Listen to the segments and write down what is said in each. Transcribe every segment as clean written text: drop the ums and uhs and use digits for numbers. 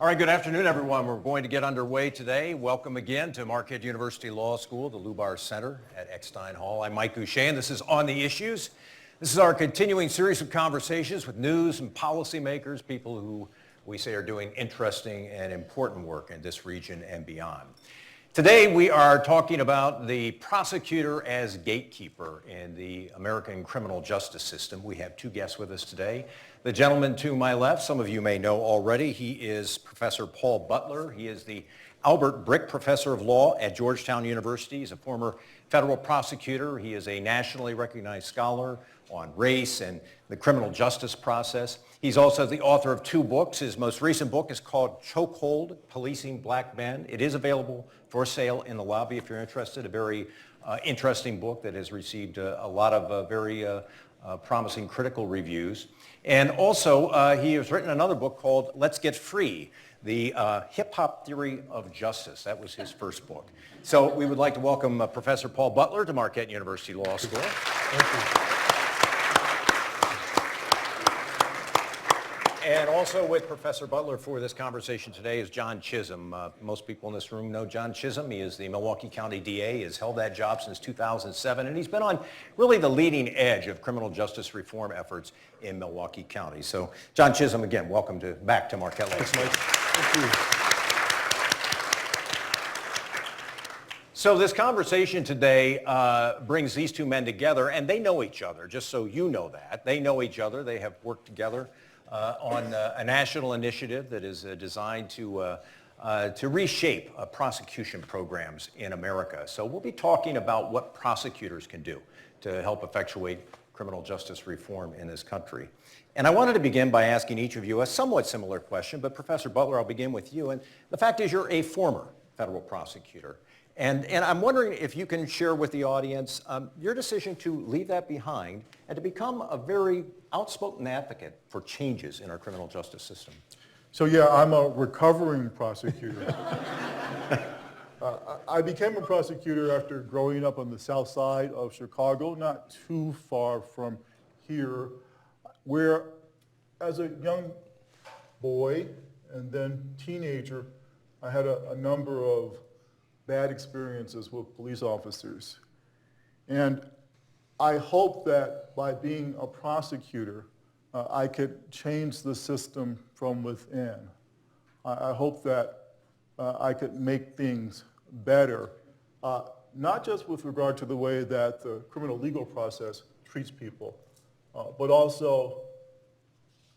All right, good afternoon, everyone. We're going to get underway today. Welcome again to Marquette University Law School, the Lubar Center at Eckstein Hall. I'm Mike Goucher, and this is On the Issues. This is our continuing series of conversations with news and policymakers, people who we say are doing interesting and important work in this region and beyond. Today, we are talking about the prosecutor as gatekeeper in the American criminal justice system. We have two guests with us today. The gentleman to my left, some of you may know already, he is Professor Paul Butler. He is the Albert Brick Professor of Law at Georgetown University. He's a former federal prosecutor. He is a nationally recognized scholar on race and the criminal justice process. He's also the author of two books. His most recent book is called Chokehold, Policing Black Men. It is available for sale in the lobby if you're interested. A very interesting book that has received a lot of very promising critical reviews. And also, he has written another book called Let's Get Free, the hip-hop theory of justice. That was his first book. So we would like to welcome Professor Paul Butler to Marquette University Law School. Thank you. And also with Professor Butler for this conversation today is John Chisholm. Most people in this room know John Chisholm. He is the Milwaukee County DA. He has held that job since 2007, and he's been on really the leading edge of criminal justice reform efforts in Milwaukee County. So, John Chisholm, again, welcome back to Marquette Law School. Thank you. So this conversation today brings these two men together, and they know each other, just so you know that. They know each other. They have worked together on a national initiative that is designed to reshape prosecution programs in America. So we'll be talking about what prosecutors can do to help effectuate criminal justice reform in this country. And I wanted to begin by asking each of you a somewhat similar question, but Professor Butler, I'll begin with you. And the fact is you're a former federal prosecutor. And I'm wondering if you can share with the audience your decision to leave that behind and to become a very outspoken advocate for changes in our criminal justice system. So yeah, I'm a recovering prosecutor. I became a prosecutor after growing up on the south side of Chicago, not too far from here, where as a young boy and then teenager, I had a number of bad experiences with police officers. And I hope that by being a prosecutor, I could change the system from within. I hope that I could make things better, not just with regard to the way that the criminal legal process treats people, but also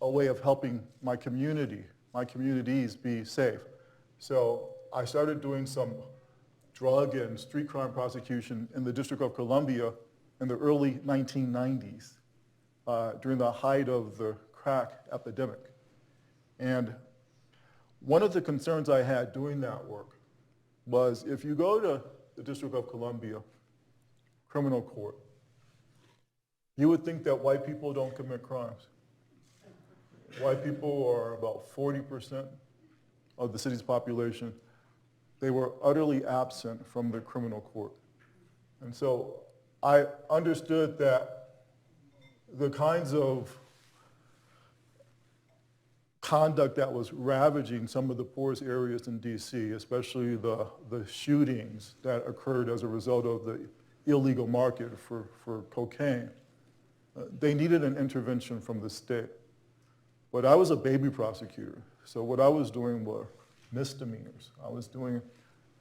a way of helping my communities be safe. So I started doing some drug and street crime prosecution in the District of Columbia in the early 1990s, during the height of the crack epidemic. And one of the concerns I had doing that work was if you go to the District of Columbia criminal court, you would think that white people don't commit crimes. White people are about 40% of the city's population. They were utterly absent from the criminal court. And so I understood that the kinds of conduct that was ravaging some of the poorest areas in DC, especially the shootings that occurred as a result of the illegal market for cocaine, they needed an intervention from the state. But I was a baby prosecutor, so what I was doing were misdemeanors. I was doing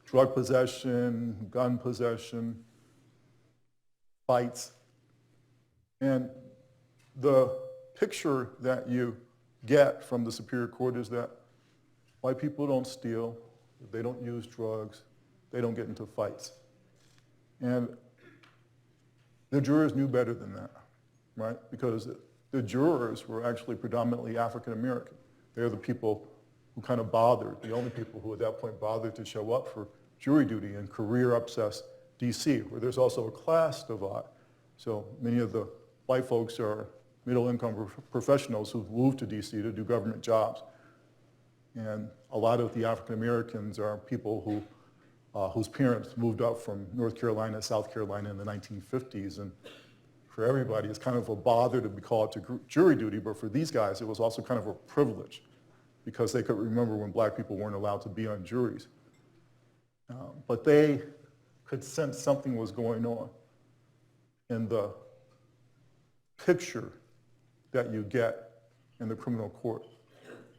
drug possession, gun possession, fights. And the picture that you get from the Superior Court is that white people don't steal, they don't use drugs, they don't get into fights. And the jurors knew better than that, right? Because the jurors were actually predominantly African American. They're the people who kind of bothered, the only people who at that point bothered to show up for jury duty in career-obsessed DC, where there's also a class divide. So many of the white folks are middle-income professionals who've moved to DC to do government jobs. And a lot of the African Americans are people whose parents moved up from North Carolina, South Carolina in the 1950s. And for everybody, it's kind of a bother to be called to jury duty, but for these guys, it was also kind of a privilege. because they could remember when black people weren't allowed to be on juries. But they could sense something was going on in the picture that you get in the criminal court.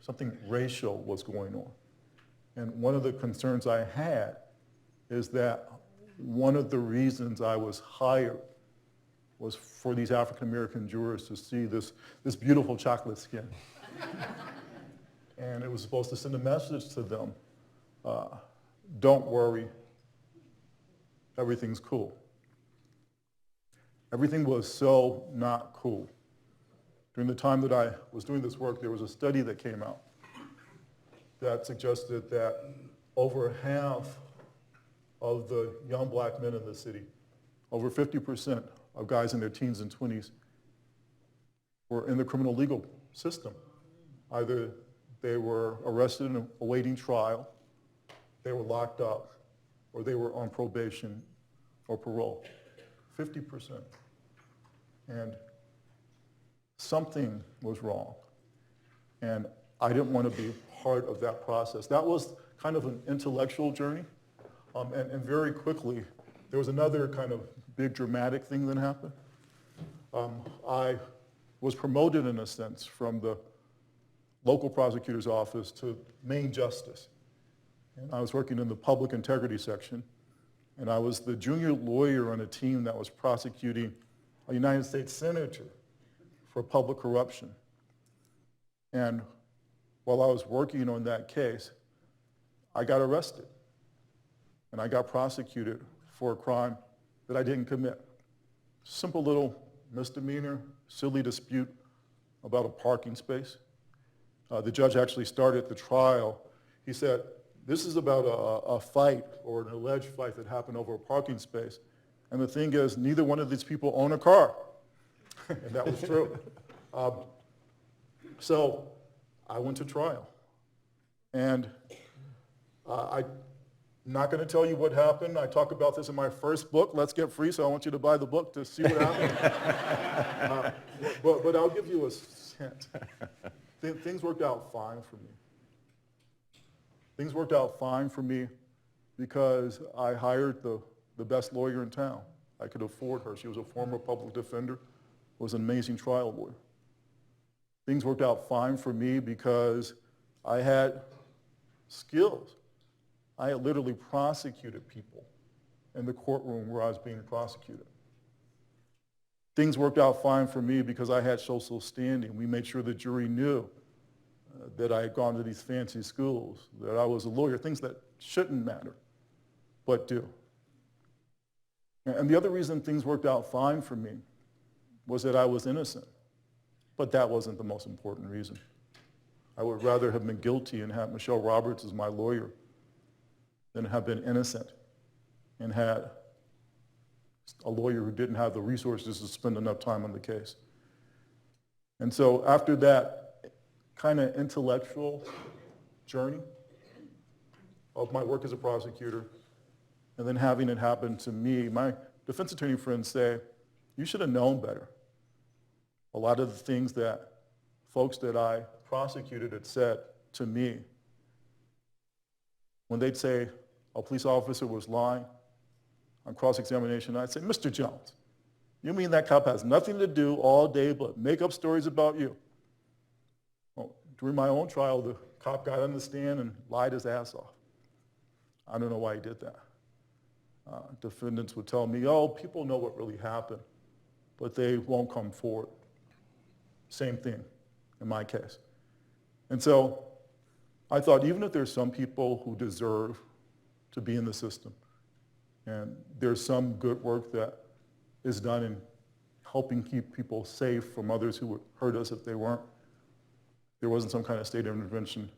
Something racial was going on. And one of the concerns I had is that one of the reasons I was hired was for these African-American jurors to see this beautiful chocolate skin. And it was supposed to send a message to them, don't worry, everything's cool. Everything was so not cool. During the time that I was doing this work, there was a study that came out that suggested that over half of the young black men in the city, over 50% of guys in their teens and 20s, were in the criminal legal system. Either they were arrested and awaiting trial, they were locked up, or they were on probation or parole. 50%. And something was wrong. And I didn't want to be part of that process. That was kind of an intellectual journey. And very quickly, there was another kind of big dramatic thing that happened. I was promoted, in a sense, from the local prosecutor's office to main justice. And I was working in the public integrity section, and I was the junior lawyer on a team that was prosecuting a United States senator for public corruption. And while I was working on that case, I got arrested. And I got prosecuted for a crime that I didn't commit. Simple little misdemeanor, silly dispute about a parking space. The judge actually started the trial. He said, this is about a fight or an alleged fight that happened over a parking space. And the thing is, neither one of these people own a car. And that was true. So I went to trial. And I'm not going to tell you what happened. I talk about this in my first book, Let's Get Free, so I want you to buy the book to see what happened. But I'll give you a hint. Things worked out fine for me. Things worked out fine for me because I hired the best lawyer in town. I could afford her. She was a former public defender, was an amazing trial lawyer. Things worked out fine for me because I had skills. I had literally prosecuted people in the courtroom where I was being prosecuted. Things worked out fine for me because I had social standing. We made sure the jury knew that I had gone to these fancy schools, that I was a lawyer, things that shouldn't matter, but do. And the other reason things worked out fine for me was that I was innocent, but that wasn't the most important reason. I would rather have been guilty and had Michelle Roberts as my lawyer than have been innocent and had a lawyer who didn't have the resources to spend enough time on the case. And so after that kind of intellectual journey of my work as a prosecutor and then having it happen to me, my defense attorney friends say, you should have known better. A lot of the things that folks that I prosecuted had said to me, when they'd say a police officer was lying on cross-examination, I'd say, Mr. Jones, you mean that cop has nothing to do all day but make up stories about you? Well, during my own trial, the cop got on the stand and lied his ass off. I don't know why he did that. Defendants would tell me, oh, people know what really happened, but they won't come forward. Same thing in my case. And so I thought, even if there's some people who deserve to be in the system, and there's some good work that is done in helping keep people safe from others who would hurt us if they weren't, there wasn't some kind of state intervention,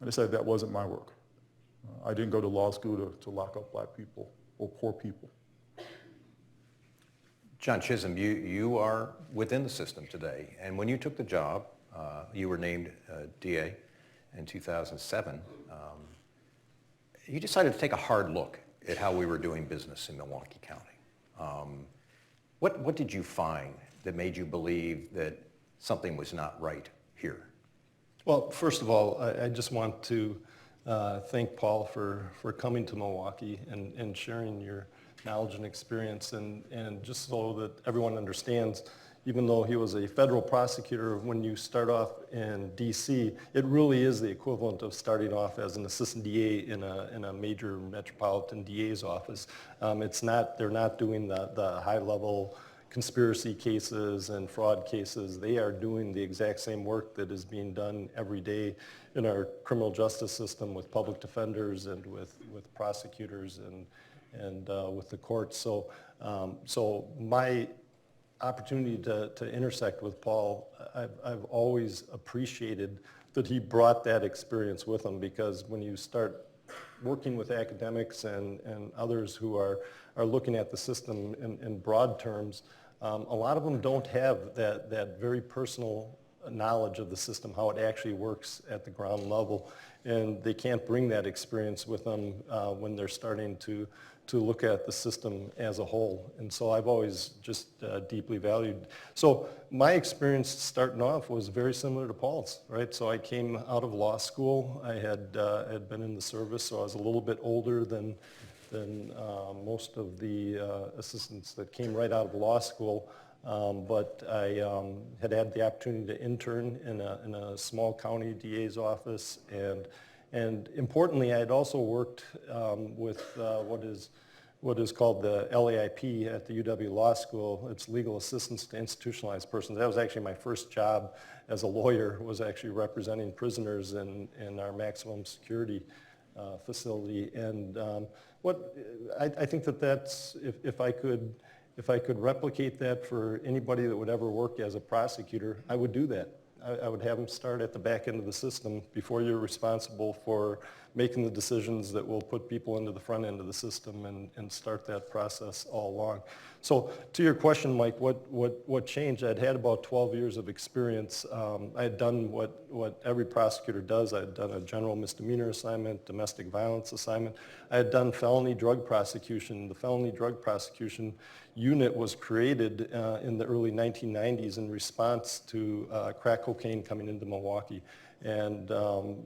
I decided that wasn't my work. I didn't go to law school to lock up black people or poor people. John Chisholm, you are within the system today, and when you took the job, you were named DA in 2007. You decided to take a hard look at how we were doing business in Milwaukee County. What did you find that made you believe that something was not right here? Well, first of all, I just want to thank Paul for coming to Milwaukee and sharing your knowledge and experience. And just so that everyone understands, even though he was a federal prosecutor, when you start off in D.C., it really is the equivalent of starting off as an assistant DA in a major metropolitan DA's office. They're not doing the high-level conspiracy cases and fraud cases. They are doing the exact same work that is being done every day in our criminal justice system with public defenders and with prosecutors and with the courts. So my opportunity to intersect with Paul, I've always appreciated that he brought that experience with him, because when you start working with academics and others who are looking at the system in broad terms, a lot of them don't have that very personal knowledge of the system, how it actually works at the ground level, and they can't bring that experience with them when they're starting to look at the system as a whole. And so I've always just deeply valued. So my experience starting off was very similar to Paul's, right? So I came out of law school. I had been in the service, so I was a little bit older than most of the assistants that came right out of law school. But I had the opportunity to intern in a small county DA's office, and importantly, I had also worked with what is called the LAIP at the UW Law School. It's Legal Assistance to Institutionalized Persons. That was actually my first job as a lawyer, was actually representing prisoners in our maximum security facility. And I think that's, if I could replicate that for anybody that would ever work as a prosecutor, I would do that. I would have them start at the back end of the system before you're responsible for making the decisions that will put people into the front end of the system, and start that process all along. So to your question, Mike, what changed? I'd had about 12 years of experience. I had done what every prosecutor does. I had done a general misdemeanor assignment, domestic violence assignment. I had done felony drug prosecution. The felony drug prosecution unit was created in the early 1990s in response to crack cocaine coming into Milwaukee. And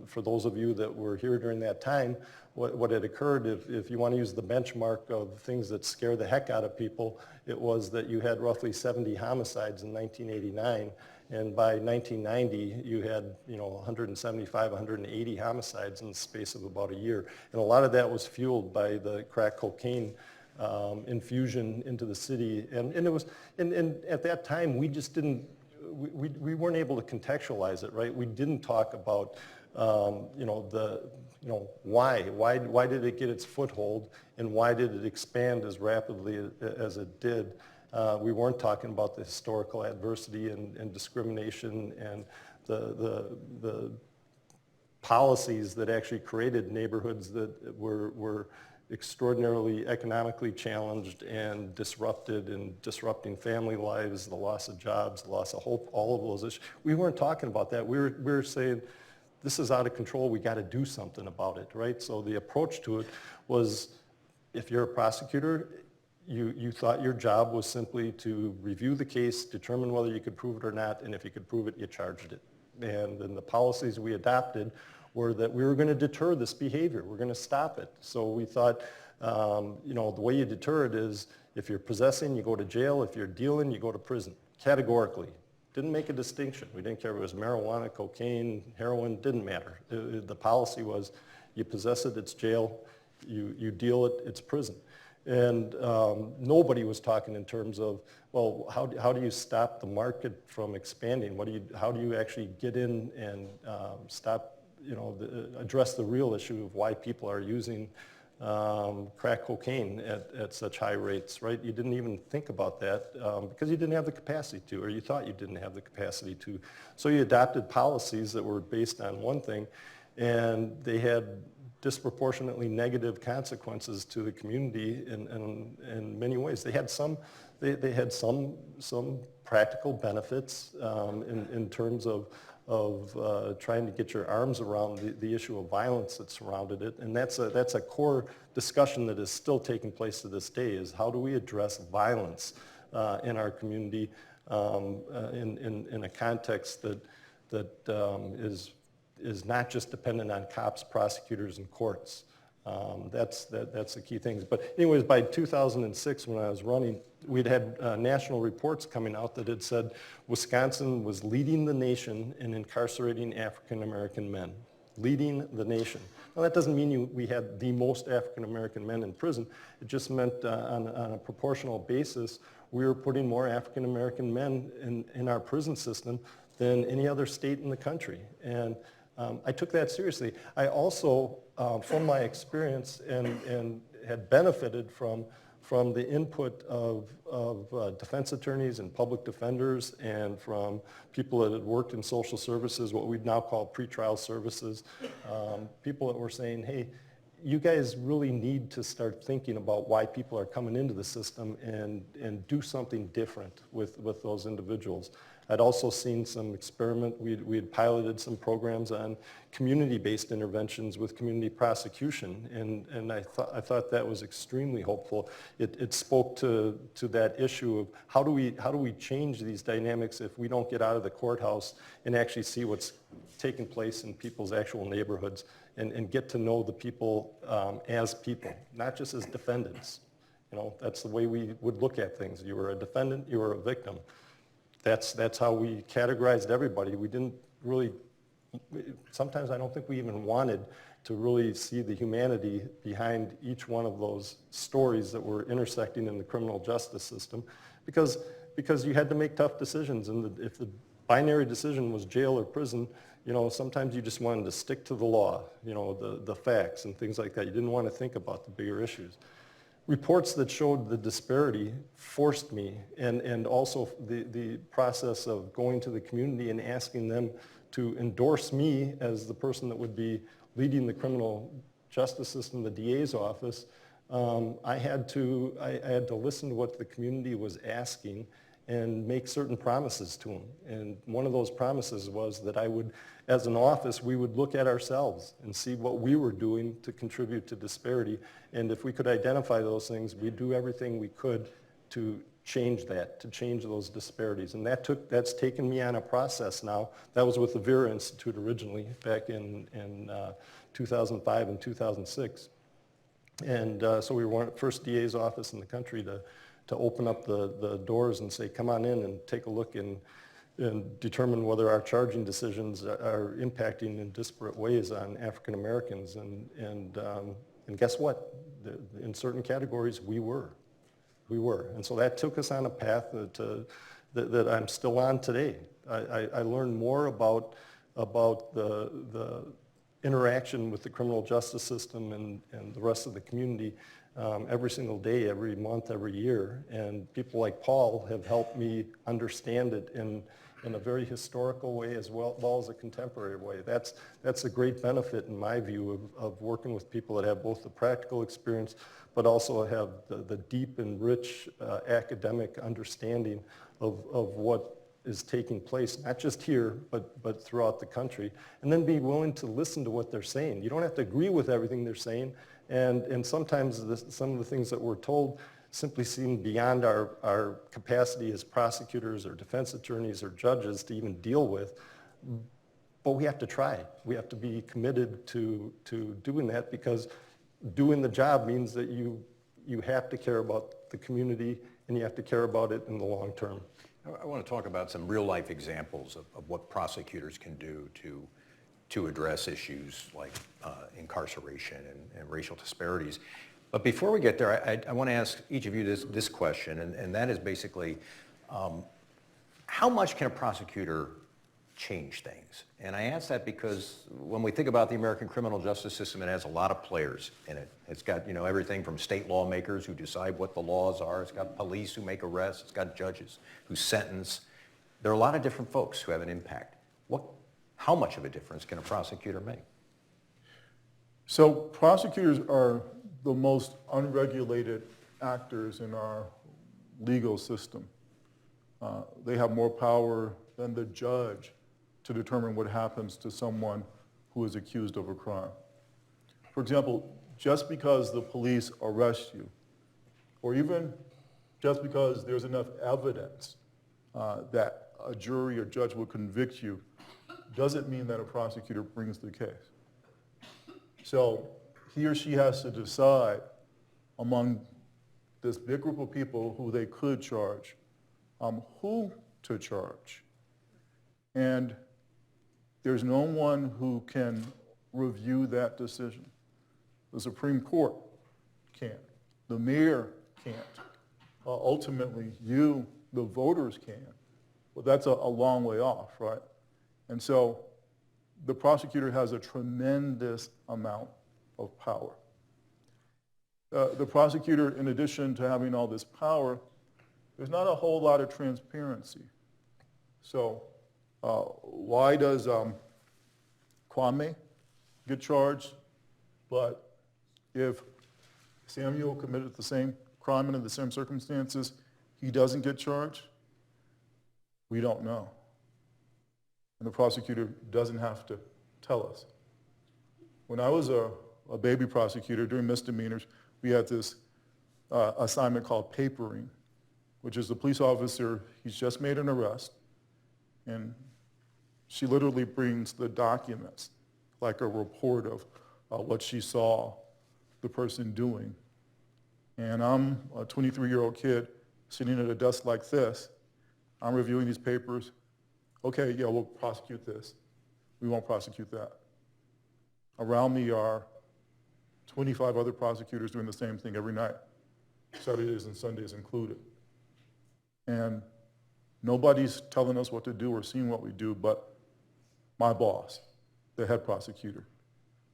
for those of you that were here during that time, what had occurred, if you want to use the benchmark of things that scare the heck out of people, it was that you had roughly 70 homicides in 1989. And by 1990, you had 175, 180 homicides in the space of about a year. And a lot of that was fueled by the crack cocaine infusion into the city. And at that time, we just didn't, we weren't able to contextualize it, right? We didn't talk about, why did it get its foothold, and why did it expand as rapidly as it did? We weren't talking about the historical adversity and discrimination and the policies that actually created neighborhoods that were extraordinarily economically challenged and disrupting family lives, the loss of jobs, the loss of hope, all of those issues. We weren't talking about that. We were saying, this is out of control, we got to do something about it, right? So the approach to it was, if you're a prosecutor, you thought your job was simply to review the case, determine whether you could prove it or not, and if you could prove it, you charged it. And then the policies we adopted were that we were going to deter this behavior. We're going to stop it. So we thought, the way you deter it is, if you're possessing, you go to jail. If you're dealing, you go to prison, categorically. Didn't make a distinction. We didn't care if it was marijuana, cocaine, heroin, didn't matter. The policy was, you possess it, it's jail. You deal it, it's prison. And nobody was talking in terms of, well, how do you stop the market from expanding? How do you actually get in and stop, address the real issue of why people are using crack cocaine at such high rates, right? You didn't even think about that because you didn't have the capacity to, or you thought you didn't have the capacity to. So you adopted policies that were based on one thing, and they had disproportionately negative consequences to the community in many ways. They had some practical benefits in terms of trying to get your arms around the issue of violence that surrounded it. And that's a core discussion that is still taking place to this day, is how do we address violence in our community in a context that is is not just dependent on cops, prosecutors, and courts. That's the key things. But anyways, by 2006, when I was running, we'd had national reports coming out that had said Wisconsin was leading the nation in incarcerating African American men. Leading the nation. Now that doesn't mean we had the most African American men in prison. It just meant on a proportional basis, we were putting more African American men in our prison system than any other state in the country. And I took that seriously. I also, from my experience and had benefited from the input of defense attorneys and public defenders and from people that had worked in social services, what we'd now call pretrial services, people that were saying, hey, you guys really need to start thinking about why people are coming into the system and do something different with those individuals. I'd also seen some experiment. We had piloted some programs on community-based interventions with community prosecution, and I thought that was extremely hopeful. It spoke to that issue of how do we change these dynamics if we don't get out of the courthouse and actually see what's taking place in people's actual neighborhoods and get to know the people as people, not just as defendants. You know, that's the way we would look at things. You were a defendant, you were a victim. That's how we categorized everybody. We didn't really, sometimes I don't think we even wanted to really see the humanity behind each one of those stories that were intersecting in the criminal justice system because you had to make tough decisions, and if the binary decision was jail or prison, you know, sometimes you just wanted to stick to the law, you know, the facts and things like that. You didn't want to think about the bigger issues. Reports that showed the disparity forced me, and also the process of going to the community and asking them to endorse me as the person that would be leading the criminal justice system, the DA's office. I had to listen to what the community was asking and make certain promises to them. And one of those promises was that I would, as an office, we would look at ourselves and see what we were doing to contribute to disparity. And if we could identify those things, we'd do everything we could to change that, to change those disparities. And that's taken me on a process now. That was with the Vera Institute originally, back in 2005 and 2006. And so we were one of the first DA's office in the country to open up the doors and say, come on in and take a look and determine whether our charging decisions are impacting in disparate ways on African Americans. And guess what? In certain categories, we were. And so that took us on a path that I'm still on today. I learned more about the interaction with the criminal justice system and the rest of the community every single day, every month, every year. And people like Paul have helped me understand it in a very historical way as well as a contemporary way. That's a great benefit in my view of working with people that have both the practical experience but also have the deep and rich academic understanding of what is taking place, not just here, but throughout the country, and then be willing to listen to what they're saying. You don't have to agree with everything they're saying, and sometimes some of the things that we're told simply seem beyond our capacity as prosecutors or defense attorneys or judges to even deal with, but we have to try. We have to be committed to doing that, because doing the job means that you have to care about the community and you have to care about it in the long term. I want to talk about some real-life examples of what prosecutors can do to address issues like incarceration and racial disparities. But before we get there, I want to ask each of you this question, and that is basically, how much can a prosecutor change things? And I ask that because when we think about the American criminal justice system, it has a lot of players in it. It's got, you know, everything from state lawmakers who decide what the laws are. It's got police who make arrests. It's got judges who sentence. There are a lot of different folks who have an impact. How much of a difference can a prosecutor make? So prosecutors are the most unregulated actors in our legal system. They have more power than the judge to determine what happens to someone who is accused of a crime. For example, just because the police arrest you, or even just because there's enough evidence that a jury or judge will convict you, doesn't mean that a prosecutor brings the case. So he or she has to decide among this big group of people who they could charge, who to charge. And there's no one who can review that decision. The Supreme Court can't. The mayor can't. Ultimately, you, the voters, can. But that's a long way off, right? And so the prosecutor has a tremendous amount of power. The prosecutor, in addition to having all this power, there's not a whole lot of transparency. So why does Kwame get charged, but if Samuel committed the same crime under the same circumstances, he doesn't get charged? We don't know. And the prosecutor doesn't have to tell us. When I was a baby prosecutor during misdemeanors, we had this assignment called papering, which is the police officer, he's just made an arrest, and she literally brings the documents, like a report of what she saw the person doing. And I'm a 23-year-old kid sitting at a desk like this. I'm reviewing these papers. Okay, yeah, we'll prosecute this. We won't prosecute that. Around me are 25 other prosecutors doing the same thing every night, Saturdays and Sundays included. And nobody's telling us what to do or seeing what we do but my boss, the head prosecutor.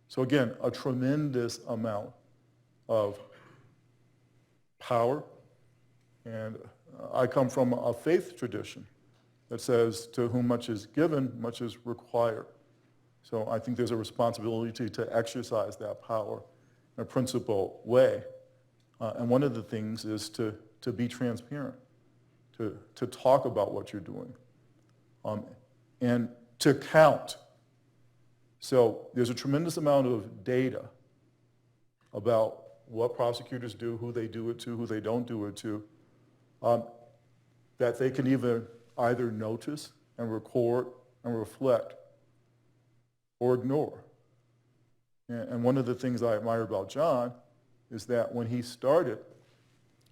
So again, a tremendous amount of power. And I come from a faith tradition that says, to whom much is given, much is required. So I think there's a responsibility to exercise that power in a principled way. And one of the things is to be transparent, to talk about what you're doing, and to count. So there's a tremendous amount of data about what prosecutors do, who they do it to, who they don't do it to, that they can either notice and record and reflect or ignore. And one of the things I admire about John is that when he started,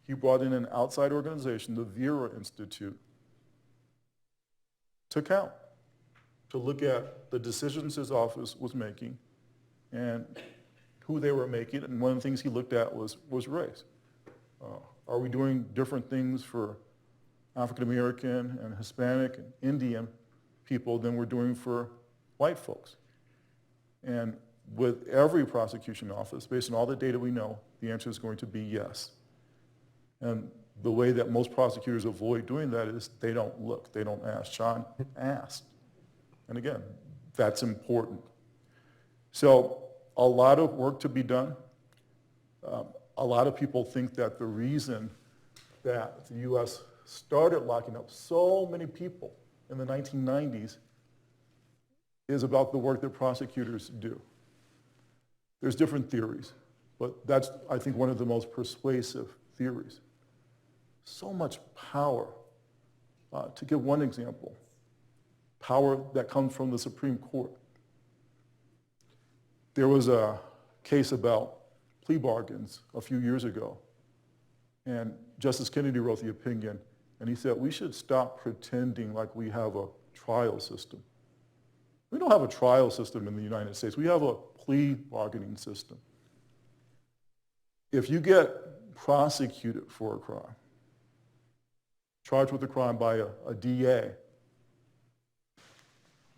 he brought in an outside organization, the Vera Institute, to count, to look at the decisions his office was making and who they were making. And one of the things he looked at was race. Are we doing different things for African American and Hispanic and Indian people than we're doing for white folks? And with every prosecution office, based on all the data we know, the answer is going to be yes. And the way that most prosecutors avoid doing that is they don't look, they don't ask. John asked. And again, that's important. So a lot of work to be done. A lot of people think that the reason that the U.S. started locking up so many people in the 1990s is about the work that prosecutors do. There's different theories, but that's, I think, one of the most persuasive theories. So much power. To give one example, power that comes from the Supreme Court. There was a case about plea bargains a few years ago, and Justice Kennedy wrote the opinion, and he said, we should stop pretending like we have a trial system. We don't have a trial system in the United States. We have a plea bargaining system. If you get prosecuted for a crime, charged with a crime by a DA,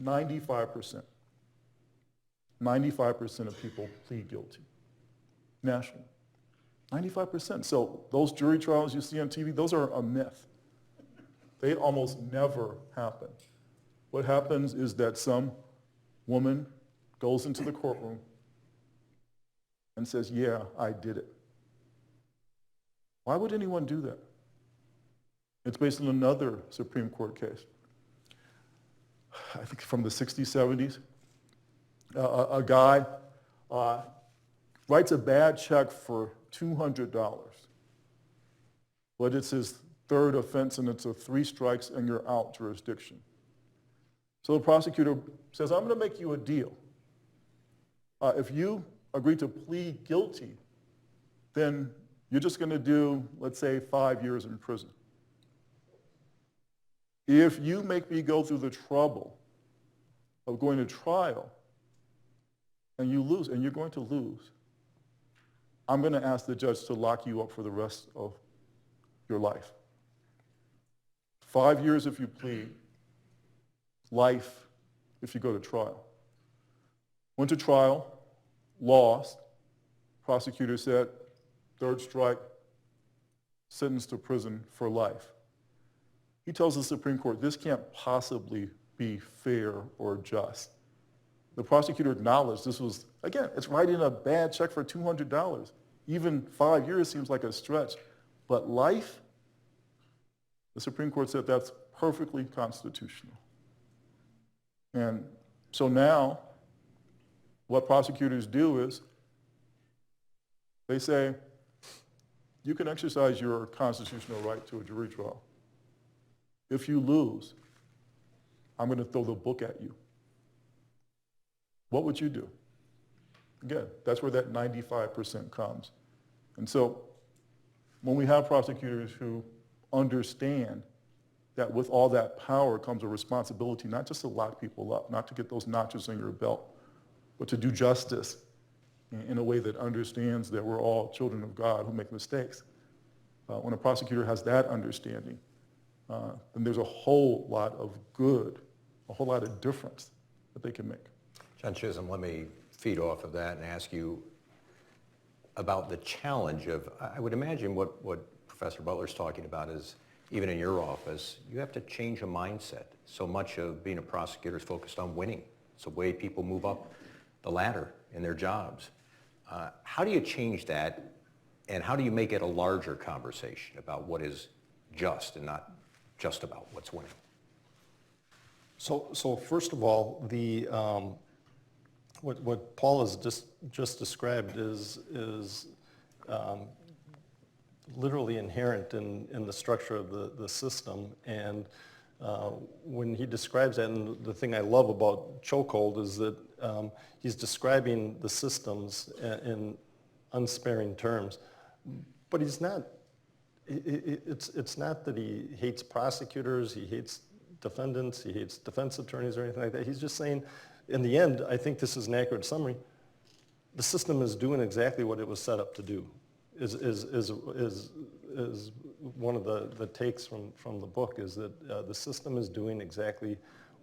95% of people plead guilty, nationally. 95%. So those jury trials you see on TV, those are a myth. They almost never happen. What happens is that some woman goes into the courtroom and says, yeah, I did it. Why would anyone do that? It's based on another Supreme Court case. I think from the 60s, 70s. A guy writes a bad check for $200, but it's his third offense and it's a 3 strikes and you're out jurisdiction. So the prosecutor says, I'm going to make you a deal. If you agree to plead guilty, then you're just going to do, let's say, 5 years in prison. If you make me go through the trouble of going to trial and you lose, and you're going to lose, I'm going to ask the judge to lock you up for the rest of your life. 5 years if you plead, life if you go to trial. Went to trial, lost. Prosecutor said, third strike, sentenced to prison for life. He tells the Supreme Court, this can't possibly be fair or just. The prosecutor acknowledged this was, again, it's writing a bad check for $200. Even 5 years seems like a stretch. But life, the Supreme Court said that's perfectly constitutional. And so now, what prosecutors do is they say, you can exercise your constitutional right to a jury trial. If you lose, I'm going to throw the book at you. What would you do? Again, that's where that 95% comes. And so when we have prosecutors who understand that with all that power comes a responsibility not just to lock people up, not to get those notches in your belt, but to do justice in a way that understands that we're all children of God who make mistakes. When a prosecutor has that understanding, then there's a whole lot of good, a whole lot of difference that they can make. John Chisholm, let me feed off of that and ask you about the challenge of, I would imagine what Professor Butler's talking about is, even in your office, you have to change a mindset. So much of being a prosecutor is focused on winning. It's the way people move up the ladder in their jobs. How do you change that, and how do you make it a larger conversation about what is just and not just about what's winning? So first of all, the what Paul has just described is literally inherent in the structure of the system. And when he describes that, and the thing I love about Chokehold is that he's describing the systems in unsparing terms, but he's not. It's not that he hates prosecutors, he hates defendants, he hates defense attorneys or anything like that. He's just saying, in the end, I think this is an accurate summary. The system is doing exactly what it was set up to do. Is one of the takes from the book, is that the system is doing exactly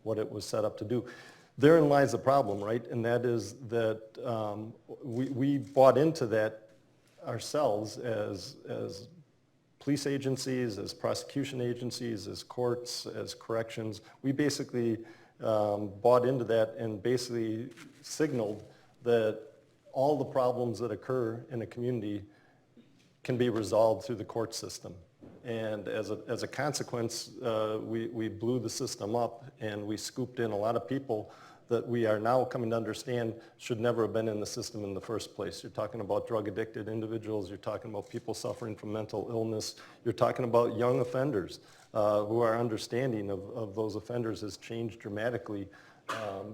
what it was set up to do. Therein lies the problem, right? And that is that we bought into that ourselves as police agencies, as prosecution agencies, as courts, as corrections. We basically bought into that and basically signaled that all the problems that occur in a community can be resolved through the court system. And as a consequence, we blew the system up, and we scooped in a lot of people that we are now coming to understand should never have been in the system in the first place. You're talking about drug-addicted individuals, you're talking about people suffering from mental illness, you're talking about young offenders who our understanding of those offenders has changed dramatically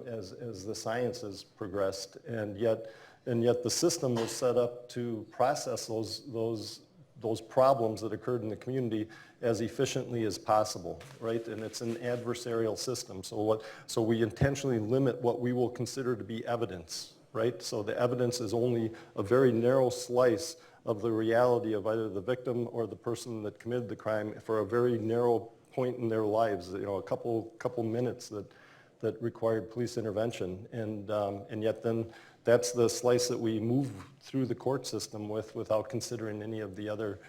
as the science has progressed. And yet the system was set up to process those problems that occurred in the community as efficiently as possible, right? And it's an adversarial system. So we intentionally limit what we will consider to be evidence, right? So the evidence is only a very narrow slice of the reality of either the victim or the person that committed the crime for a very narrow point in their lives, a couple minutes that required police intervention. And yet then that's the slice that we move through the court system without considering any of the other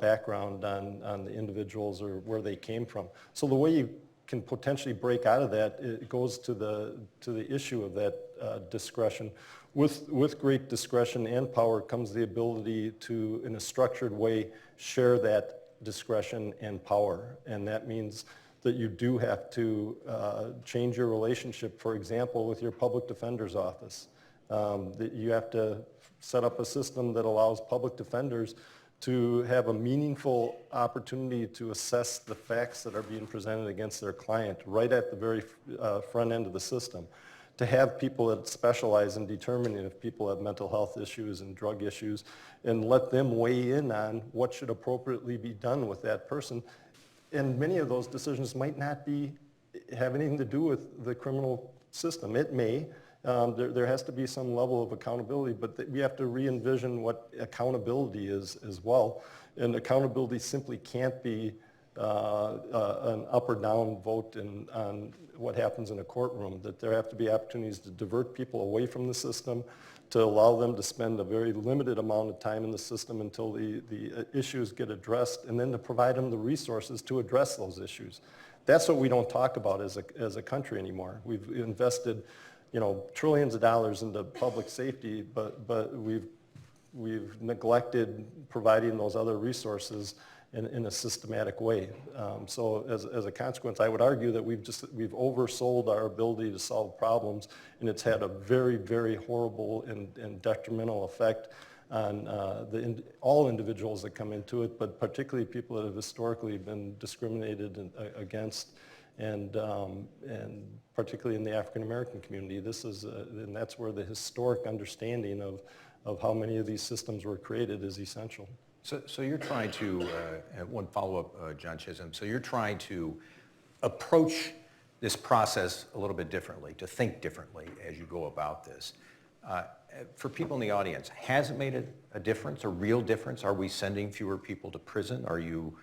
background on the individuals or where they came from. So the way you can potentially break out of that, it goes to the issue of that discretion. With great discretion and power comes the ability to, in a structured way, share that discretion and power. And that means that you do have to change your relationship, for example, with your public defender's office. That you have to set up a system that allows public defenders to have a meaningful opportunity to assess the facts that are being presented against their client right at the very front end of the system. To have people that specialize in determining if people have mental health issues and drug issues and let them weigh in on what should appropriately be done with that person. And many of those decisions might not have anything to do with the criminal system. It may. There has to be some level of accountability, but we have to re-envision what accountability is as well. And accountability simply can't be an up or down vote on what happens in a courtroom, that there have to be opportunities to divert people away from the system, to allow them to spend a very limited amount of time in the system until the issues get addressed, and then to provide them the resources to address those issues. That's what we don't talk about as a country anymore. We've invested, trillions of dollars into public safety, but we've neglected providing those other resources in a systematic way. So as a consequence, I would argue that we've oversold our ability to solve problems, and it's had a very, very horrible and detrimental effect on all individuals that come into it, but particularly people that have historically been discriminated against, and particularly in the African American community. And that's where the historic understanding of how many of these systems were created is essential. So you're trying to, one follow-up, John Chisholm, so you're trying to approach this process a little bit differently, to think differently as you go about this. For people in the audience, has it made a difference, a real difference? Are we sending fewer people to prison? Are you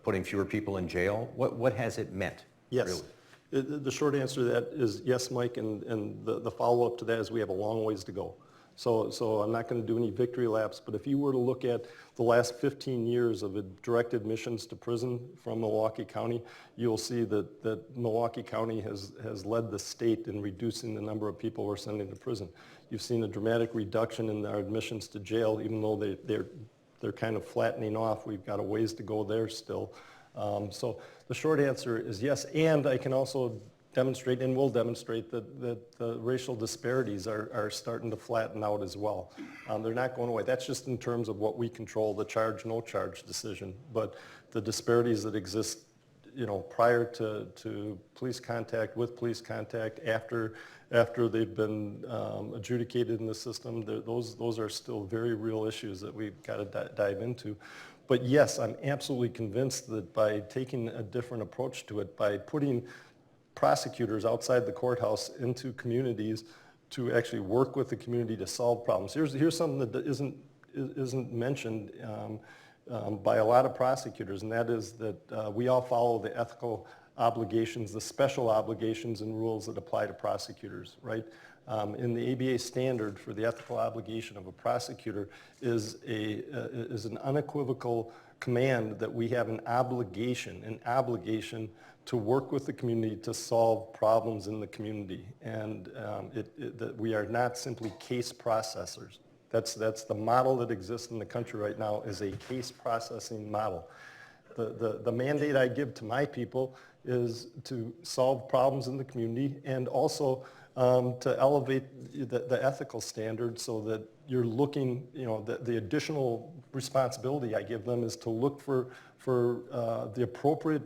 putting fewer people in jail? What has it meant? Yes. Really? The short answer to that is yes, Mike, and the follow-up to that is we have a long ways to go. So I'm not going to do any victory laps, but if you were to look at the last 15 years of direct admissions to prison from Milwaukee County, you'll see that Milwaukee County has led the state in reducing the number of people we're sending to prison. You've seen a dramatic reduction in our admissions to jail, even though they're kind of flattening off. We've got a ways to go there still. So the short answer is yes, and I can also demonstrate and will demonstrate that the racial disparities are starting to flatten out as well. They're not going away. That's just in terms of what we control, the charge, no charge decision. But the disparities that exist, prior to police contact, with police contact, after they've been adjudicated in the system, those are still very real issues that we've got to dive into. But yes, I'm absolutely convinced that by taking a different approach to it, by putting prosecutors outside the courthouse into communities to actually work with the community to solve problems. Here's something that isn't mentioned by a lot of prosecutors, and that is that we all follow the ethical obligations, the special obligations and rules that apply to prosecutors, right? In the ABA standard for the ethical obligation of a prosecutor is an unequivocal command that we have an obligation to work with the community to solve problems in the community, and that we are not simply case processors. That's the model that exists in the country right now, is a case processing model. The mandate I give to my people is to solve problems in the community, and also to elevate the ethical standard so that you're looking, the additional responsibility I give them is to look for the appropriate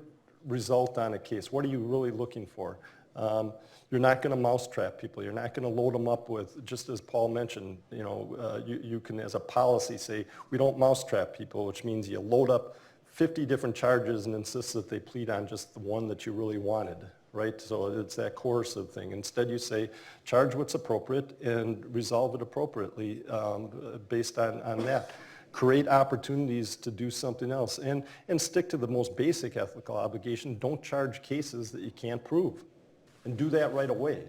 result on a case. What are you really looking for? You're not going to mousetrap people. You're not going to load them up with, just as Paul mentioned, you can, as a policy, say, we don't mousetrap people, which means you load up 50 different charges and insist that they plead on just the one that you really wanted, right? So it's that coercive thing. Instead, you say, charge what's appropriate and resolve it appropriately based on that. Create opportunities to do something else, and stick to the most basic ethical obligation. Don't charge cases that you can't prove, and do that right away.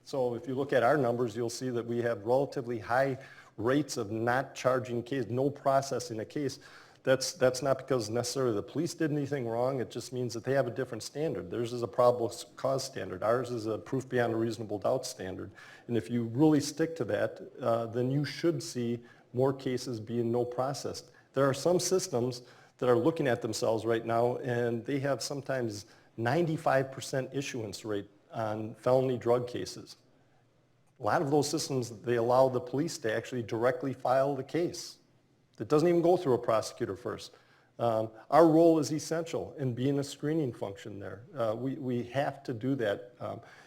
So if you look at our numbers, you'll see that we have relatively high rates of not charging cases, no processing a case. That's not because necessarily the police did anything wrong. It just means that they have a different standard. Theirs is a probable cause standard. Ours is a proof beyond a reasonable doubt standard. And if you really stick to that, then you should see more cases being no processed. There are some systems that are looking at themselves right now, and they have sometimes 95% issuance rate on felony drug cases. A lot of those systems, they allow the police to actually directly file the case. It doesn't even go through a prosecutor first. Our role is essential in being a screening function there. We have to do that.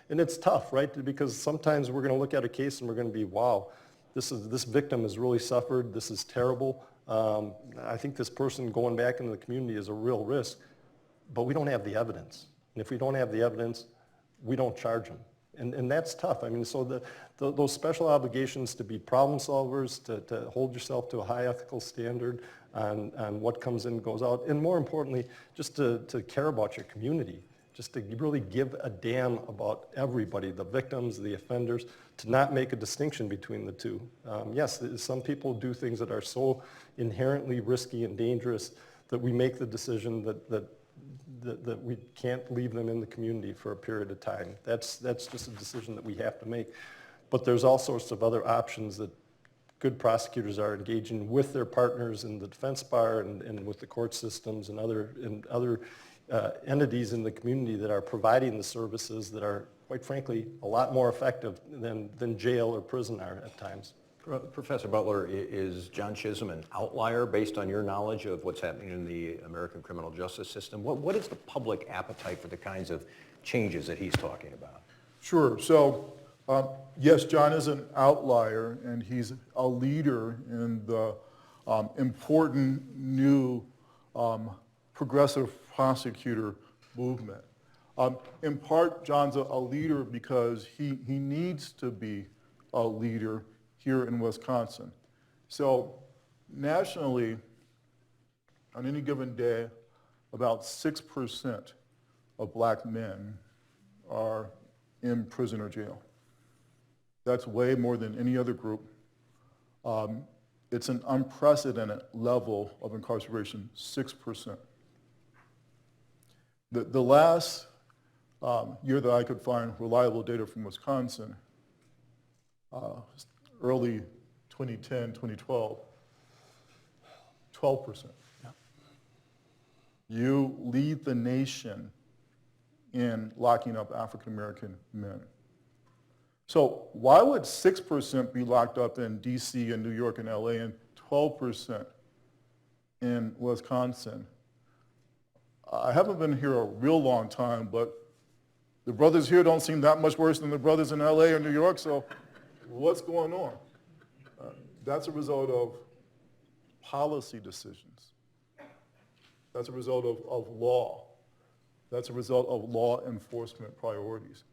And it's tough, right? Because sometimes we're going to look at a case and we're going to be, wow, this victim has really suffered. This is terrible. I think this person going back into the community is a real risk. But we don't have the evidence. And if we don't have the evidence, we don't charge them. And that's tough. I mean, so those special obligations to be problem solvers, to hold yourself to a high ethical standard on what comes in and goes out, and more importantly, just to care about your community, just to really give a damn about everybody, the victims, the offenders, to not make a distinction between the two. Yes, some people do things that are so inherently risky and dangerous that we make the decision that we can't leave them in the community for a period of time. That's just a decision that we have to make. But there's all sorts of other options that good prosecutors are engaging with their partners in the defense bar and with the court systems and other entities in the community that are providing the services that are, quite frankly, a lot more effective than jail or prison are at times. Professor Butler, is John Chisholm an outlier based on your knowledge of what's happening in the American criminal justice system? What is the public appetite for the kinds of changes that he's talking about? Sure. So, yes, John is an outlier, and he's a leader in the important new progressive prosecutor movement. In part, John's a leader because he needs to be a leader here in Wisconsin. So nationally, on any given day, about 6% of black men are in prison or jail. That's way more than any other group. It's an unprecedented level of incarceration, 6%. The last year that I could find reliable data from Wisconsin, early 2010, 2012, 12%. Yeah. You lead the nation in locking up African American men. So why would 6% be locked up in DC and New York and LA and 12% in Wisconsin? I haven't been here a real long time, but the brothers here don't seem that much worse than the brothers in LA or New York, so what's going on? That's a result of policy decisions. That's a result of law. That's a result of law enforcement priorities.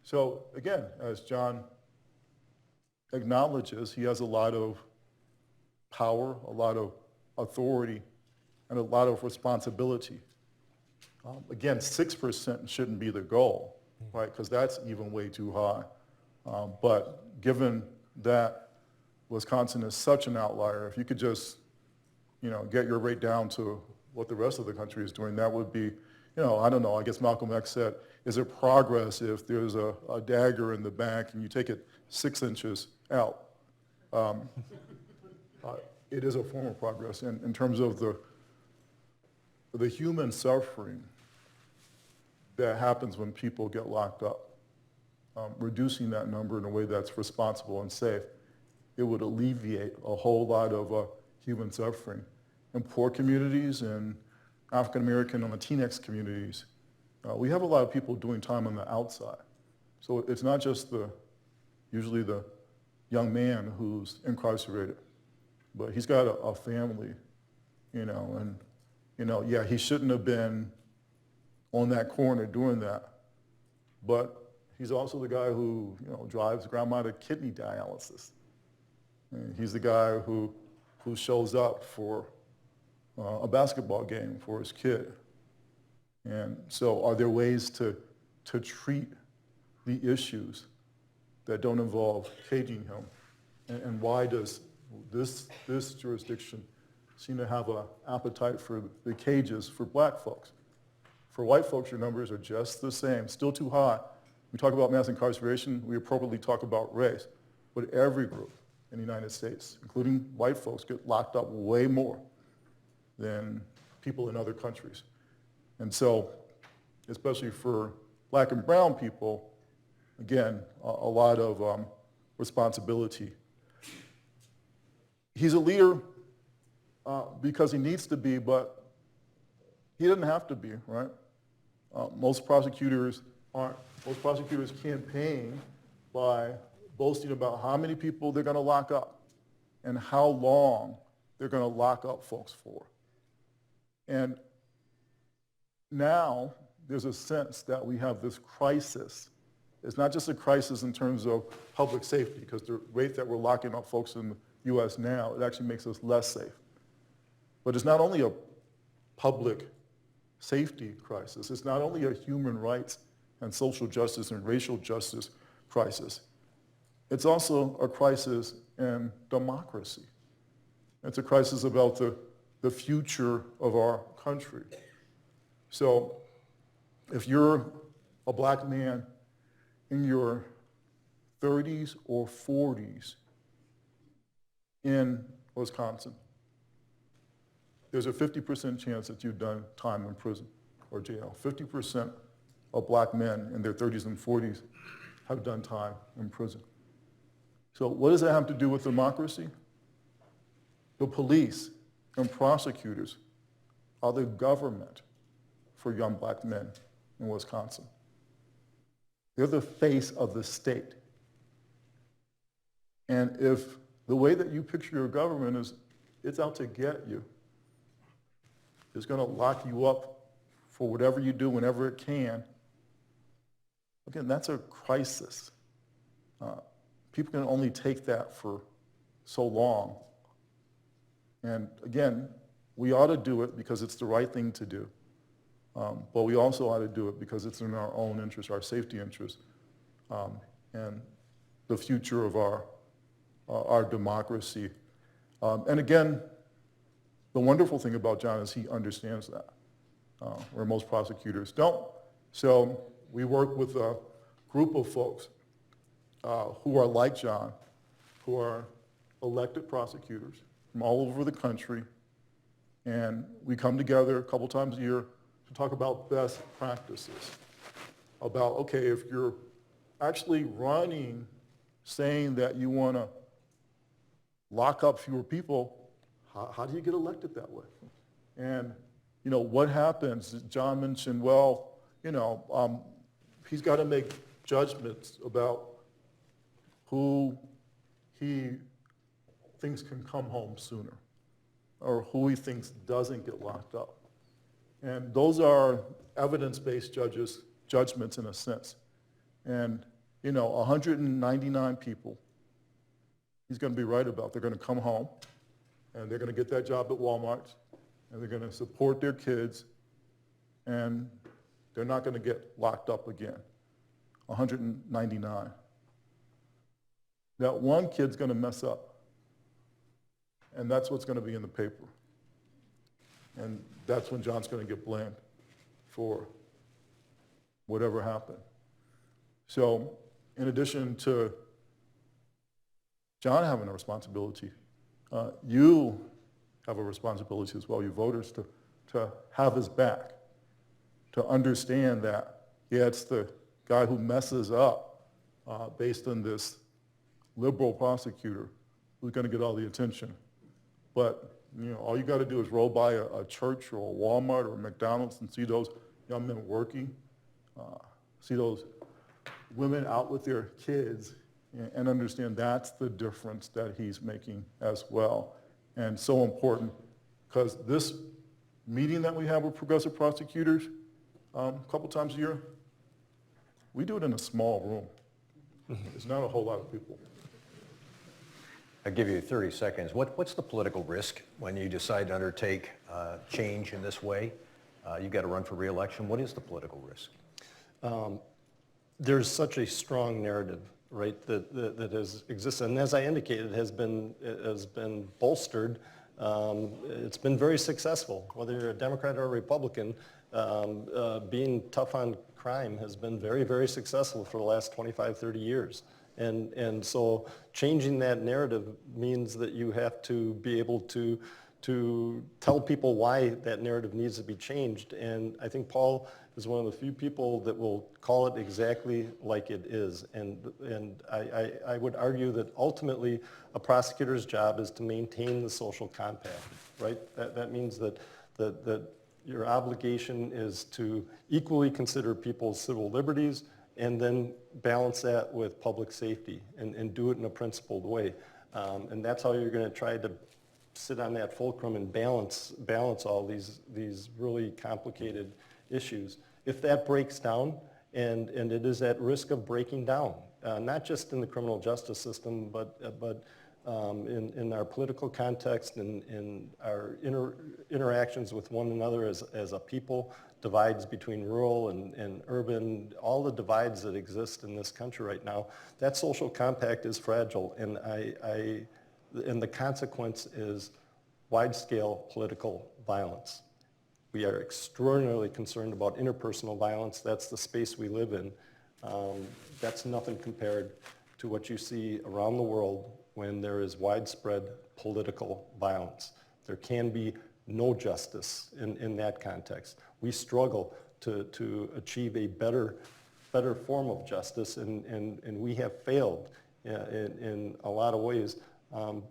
So again, as John acknowledges, he has a lot of power, a lot of authority, and a lot of responsibility. Again, 6% shouldn't be the goal, right? Because that's even way too high. But given that Wisconsin is such an outlier, if you could just, get your rate down to what the rest of the country is doing, that would be, I don't know, I guess Malcolm X said, is it progress if there's a dagger in the back and you take it 6 inches out? It is a form of progress in terms of the human suffering that happens when people get locked up. Reducing that number in a way that's responsible and safe, it would alleviate a whole lot of human suffering in poor communities and African American and Latinx communities. We have a lot of people doing time on the outside. So it's not just usually the young man who's incarcerated, but he's got a family, and yeah, he shouldn't have been on that corner doing that, but he's also the guy who, drives grandma to kidney dialysis. And he's the guy who shows up for a basketball game for his kid. And so are there ways to treat the issues that don't involve caging him? And why does this jurisdiction seem to have an appetite for the cages for black folks? For white folks, your numbers are just the same, still too high. We talk about mass incarceration, we appropriately talk about race, but every group in the United States, including white folks, get locked up way more than people in other countries. And so, especially for black and brown people, again, a lot of responsibility. He's a leader because he needs to be, but he doesn't have to be, right? Most prosecutors campaign by boasting about how many people they're going to lock up and how long they're going to lock up folks for. And now there's a sense that we have this crisis. It's not just a crisis in terms of public safety, because the rate that we're locking up folks in the U.S. now, it actually makes us less safe. But it's not only a public safety crisis. It's not only a human rights and social justice and racial justice crisis. It's also a crisis in democracy. It's a crisis about the future of our country. So if you're a black man in your 30s or 40s in Wisconsin, there's a 50% chance that you've done time in prison or jail. 50% of black men in their 30s and 40s have done time in prison. So what does that have to do with democracy? The police and prosecutors are the government for young black men in Wisconsin. They're the face of the state. And if the way that you picture your government is it's out to get you, it's going to lock you up for whatever you do whenever it can, again, that's a crisis. People can only take that for so long. And again, we ought to do it because it's the right thing to do. But we also ought to do it because it's in our own interest, our safety interest, and the future of our democracy. And again, the wonderful thing about John is he understands that, where most prosecutors don't. So we work with a group of folks who are like John, who are elected prosecutors from all over the country, and we come together a couple times a year to talk about best practices, about, okay, if you're actually running saying that you want to lock up fewer people, how do you get elected that way? And, what happens? John mentioned, well, he's got to make judgments about who he thinks can come home sooner or who he thinks doesn't get locked up. And those are evidence-based judgments in a sense. And, 199 people he's going to be right about. They're going to come home, and they're going to get that job at Walmart, and they're going to support their kids, and they're not going to get locked up again. 199. That one kid's going to mess up, and that's what's going to be in the paper. And that's when John's going to get blamed for whatever happened. So in addition to John having a responsibility, you have a responsibility as well, you voters, to have his back, to understand that, yeah, it's the guy who messes up based on this liberal prosecutor who's going to get all the attention. But all you got to do is roll by a church or a Walmart or a McDonald's and see those young men working, see those women out with their kids, and understand that's the difference that he's making as well. And so important, because this meeting that we have with progressive prosecutors a couple times a year, we do it in a small room. It's not a whole lot of people. I'll give you 30 seconds. What's the political risk when you decide to undertake change in this way? You've got to run for re-election. What is the political risk? There's such a strong narrative, right, that has existed, and as I indicated, has been bolstered. It's been very successful. Whether you're a Democrat or a Republican, being tough on crime has been very, very successful for the last 25, 30 years. And so changing that narrative means that you have to be able to tell people why that narrative needs to be changed. And I think Paul is one of the few people that will call it exactly like it is. And I would argue that ultimately a prosecutor's job is to maintain the social compact, right? That means that your obligation is to equally consider people's civil liberties and then balance that with public safety and do it in a principled way. And that's how you're going to try to sit on that fulcrum and balance all these really complicated issues. If that breaks down, and it is at risk of breaking down, not just in the criminal justice system, but in our political context and in our interactions with one another as a people, divides between rural and urban, all the divides that exist in this country right now, that social compact is fragile, and and the consequence is wide-scale political violence. We are extraordinarily concerned about interpersonal violence. That's the space we live in. That's nothing compared to what you see around the world when there is widespread political violence. There can be no justice in that context. We struggle to achieve a better form of justice, and we have failed in a lot of ways,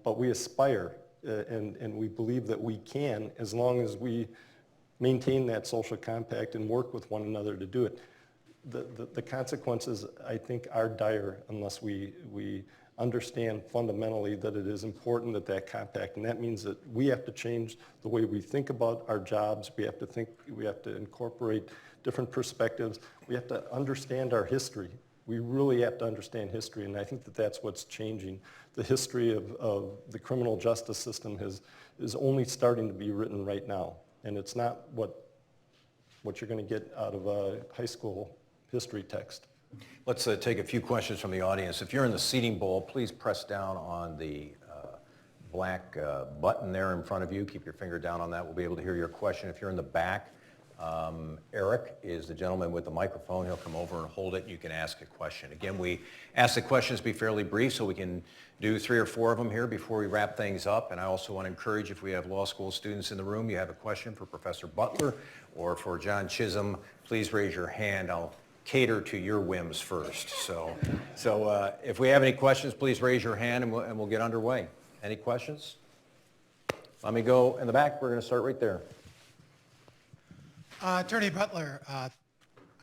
but we aspire, and we believe that we can, as long as we maintain that social compact and work with one another to do it. The consequences, I think, are dire unless we understand fundamentally that it is important that compact, and that means that we have to change the way we think about our jobs. We have to incorporate different perspectives. We have to understand our history. We really have to understand history, and I think that that's what's changing. The history of the criminal justice system is only starting to be written right now, and it's not what you're going to get out of a high school history text. Let's take a few questions from the audience. If you're in the seating bowl, please press down on the black button there in front of you. Keep your finger down on that. We'll be able to hear your question. If you're in the back, Eric is the gentleman with the microphone. He'll come over and hold it. You can ask a question. Again, we ask the questions be fairly brief so we can do 3 or 4 of them here before we wrap things up. And I also want to encourage, if we have law school students in the room, you have a question for Professor Butler or for John Chisholm, please raise your hand. I'll cater to your whims first. So if we have any questions, please raise your hand and we'll get underway. Any questions? Let me go in the back. We're going to start right there. Attorney Butler, I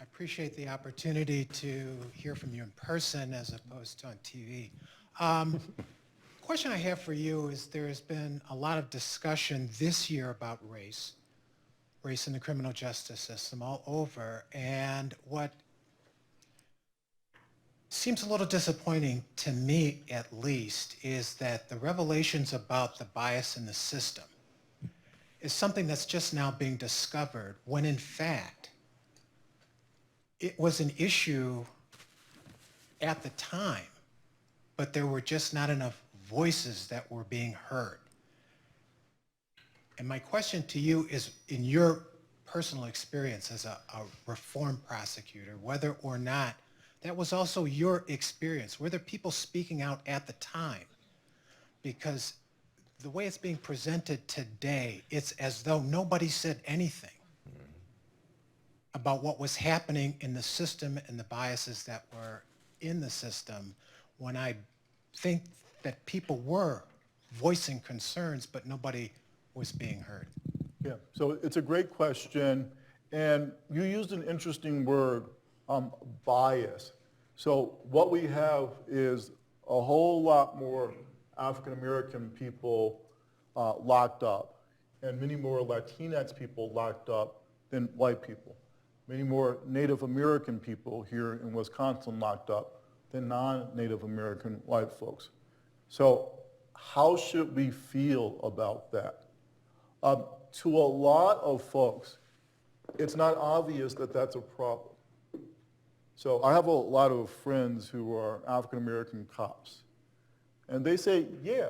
appreciate the opportunity to hear from you in person as opposed to on TV. Question I have for you is there's been a lot of discussion this year about race in the criminal justice system all over, and what seems a little disappointing to me, at least, is that the revelations about the bias in the system is something that's just now being discovered, when in fact it was an issue at the time, but there were just not enough voices that were being heard. And my question to you is, in your personal experience as a reform prosecutor, whether or not that was also your experience, were there people speaking out at the time? Because the way it's being presented today, it's as though nobody said anything about what was happening in the system and the biases that were in the system, when I think that people were voicing concerns, but nobody was being heard. Yeah, so it's a great question, and you used an interesting word, bias. So what we have is a whole lot more African American people locked up, and many more Latinx people locked up than white people. Many more Native American people here in Wisconsin locked up than non-Native American white folks. So how should we feel about that? To a lot of folks, it's not obvious that that's a problem. So I have a lot of friends who are African American cops, and they say, yeah,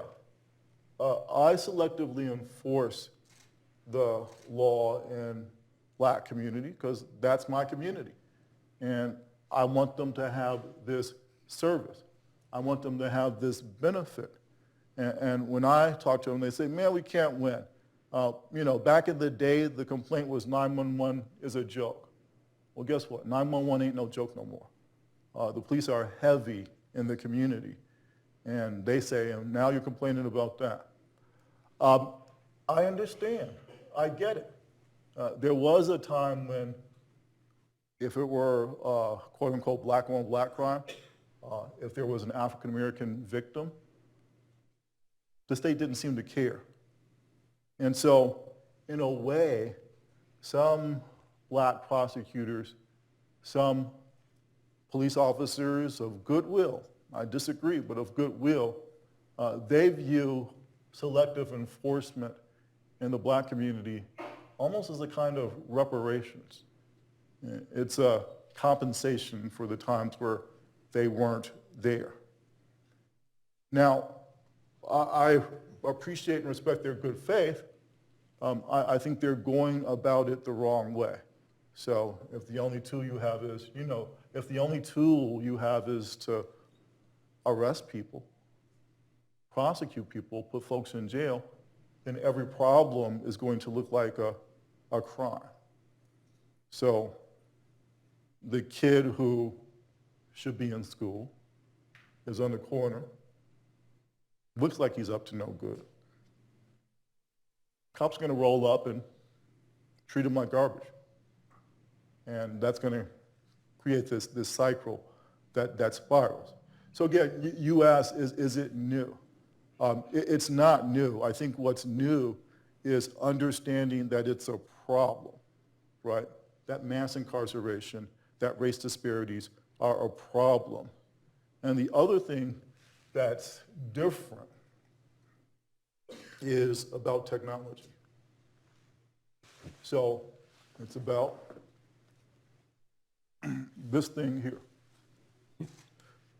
I selectively enforce the law in black community because that's my community. And I want them to have this service. I want them to have this benefit. And when I talk to them, they say, man, we can't win. Back in the day, the complaint was 911 is a joke. Well, guess what? 911 ain't no joke no more. The police are heavy in the community, and they say, and now you're complaining about that. I understand. I get it. There was a time when if it were quote-unquote black-on-black crime, if there was an African-American victim, the state didn't seem to care. And so, in a way, some black prosecutors, some police officers of goodwill, I disagree, but of goodwill, they view selective enforcement in the black community almost as a kind of reparations. It's a compensation for the times where they weren't there. Now, I appreciate and respect their good faith. I think they're going about it the wrong way. So if the only tool you have is, if the only tool you have is to arrest people, prosecute people, put folks in jail, then every problem is going to look like a crime. So the kid who should be in school is on the corner, looks like he's up to no good. Cop's going to roll up and treat him like garbage. And that's going to create this cycle that spirals. So again, you asked, is it new? It's not new. I think what's new is understanding that it's a problem, right? That mass incarceration, that race disparities are a problem. And the other thing that's different is about technology. So it's about this thing here.